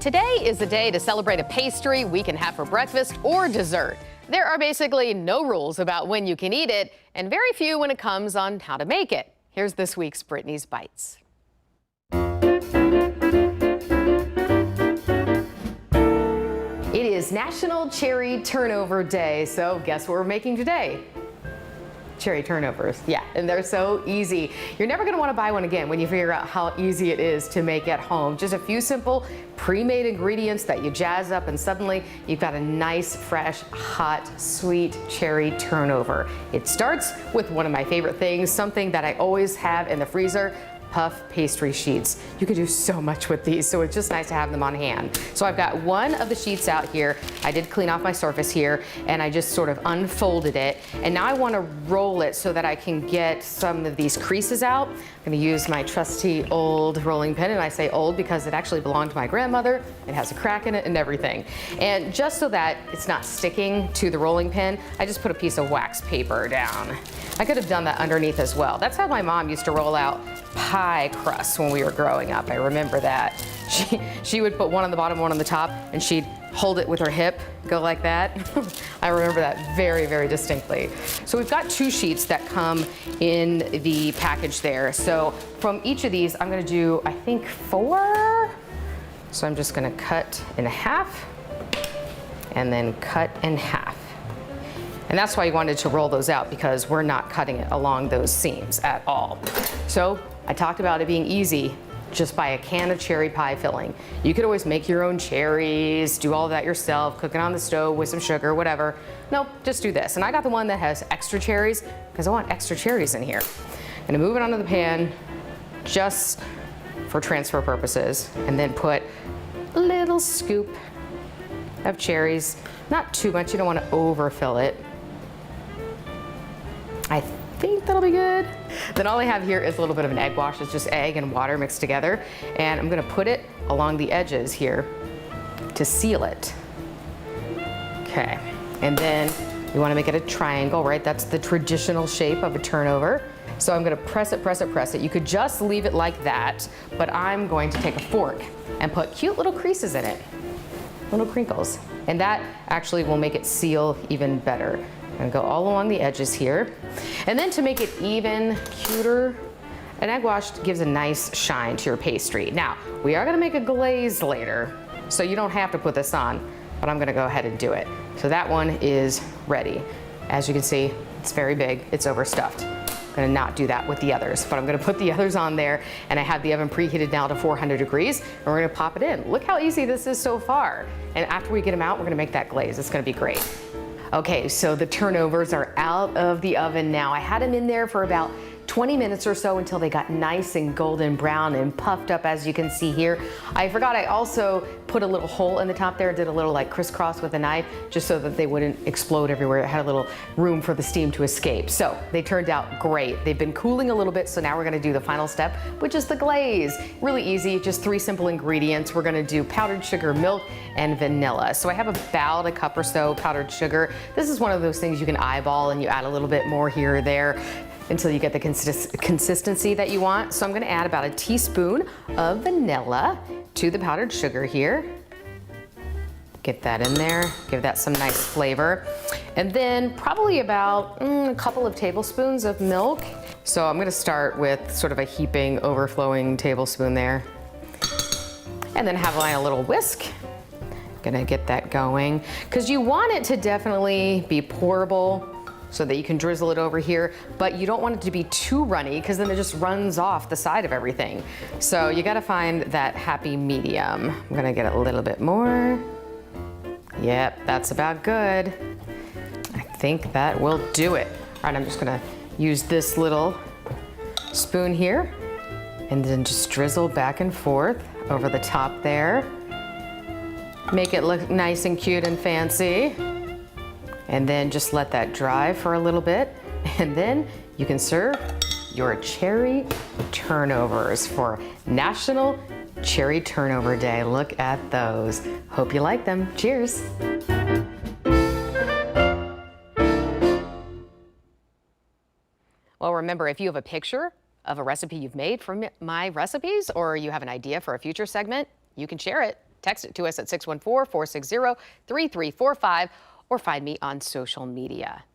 Today is the day to celebrate a pastry we can have for breakfast or dessert. There are basically no rules about when you can eat it, and very few when it comes on how to make it. Here's this week's Brittany's Bites. It is National Cherry Turnover Day, so guess what we're making today? Cherry turnovers, yeah, and they're so easy. You're never gonna wanna buy one again when you figure out how easy it is to make at home. Just a few simple pre-made ingredients that you jazz up and suddenly you've got a nice, fresh, hot, sweet cherry turnover. It starts with one of my favorite things, something that I always have in the freezer, puff pastry sheets. You could do so much with these, so it's just nice to have them on hand. So I've got one of the sheets out here. I did clean off my surface here, and I just sort of unfolded it. And now I want to roll it so that I can get some of these creases out. I'm going to use my trusty old rolling pin, and I say old because it actually belonged to my grandmother. It has a crack in it and everything. And just so that it's not sticking to the rolling pin, I just put a piece of wax paper down. I could have done that underneath as well. That's how my mom used to roll out pie crusts when we were growing up. I remember that. She would put one on the bottom, one on the top, and she'd hold it with her hip, go like that. I remember that very, very distinctly. So we've got two sheets that come in the package there. So from each of these, I'm gonna do, I think, 4. So I'm just gonna cut in half and then cut in half. And that's why you wanted to roll those out, because we're not cutting it along those seams at all. So I talked about it being easy. Just buy a can of cherry pie filling. You could always make your own cherries, do all of that yourself, cook it on the stove with some sugar, whatever. Nope, just do this. And I got the one that has extra cherries because I want extra cherries in here. I'm gonna move it onto the pan just for transfer purposes, and then put a little scoop of cherries. Not too much, you don't want to overfill it. I think that'll be good. Then all I have here is a little bit of an egg wash. It's just egg and water mixed together. And I'm gonna put it along the edges here to seal it. Okay, and then you wanna make it a triangle, right? That's the traditional shape of a turnover. So I'm gonna press it, press it, press it. You could just leave it like that, but I'm going to take a fork and put cute little creases in it, little crinkles. And that actually will make it seal even better. I'm gonna go all along the edges here. And then to make it even cuter, an egg wash gives a nice shine to your pastry. Now, we are gonna make a glaze later, so you don't have to put this on, but I'm gonna go ahead and do it. So that one is ready. As you can see, it's very big, it's overstuffed. I'm gonna not do that with the others, but I'm gonna put the others on there, and I have the oven preheated now to 400 degrees, and we're gonna pop it in. Look how easy this is so far. And after we get them out, we're gonna make that glaze. It's gonna be great. Okay, so the turnovers are out of the oven now. I had them in there for about 20 minutes or so until they got nice and golden brown and puffed up, as you can see here. I forgot I also put a little hole in the top there, did a little like crisscross with a knife, just so that they wouldn't explode everywhere. It had a little room for the steam to escape. So they turned out great. They've been cooling a little bit, so now we're gonna do the final step, which is the glaze. Really easy, just 3 simple ingredients. We're gonna do powdered sugar, milk, and vanilla. So I have about a cup or so powdered sugar. This is one of those things you can eyeball, and you add a little bit more here or there until you get the consistency that you want. So I'm gonna add about a teaspoon of vanilla to the powdered sugar here. Get that in there, give that some nice flavor. And then probably about a couple of tablespoons of milk. So I'm gonna start with sort of a heaping, overflowing tablespoon there. And then have a little whisk. Gonna get that going. Because you want it to definitely be pourable, so that you can drizzle it over here, but you don't want it to be too runny, because then it just runs off the side of everything. So you gotta find that happy medium. I'm gonna get a little bit more. Yep, that's about good. I think that will do it. All right, I'm just gonna use this little spoon here and then just drizzle back and forth over the top there. Make it look nice and cute and fancy. And then just let that dry for a little bit, and then you can serve your cherry turnovers for National Cherry Turnover Day. Look at those. Hope you like them. Cheers. Well, remember, if you have a picture of a recipe you've made from my recipes, or you have an idea for a future segment, you can share it. Text it to us at 614-460-3345 or find me on social media.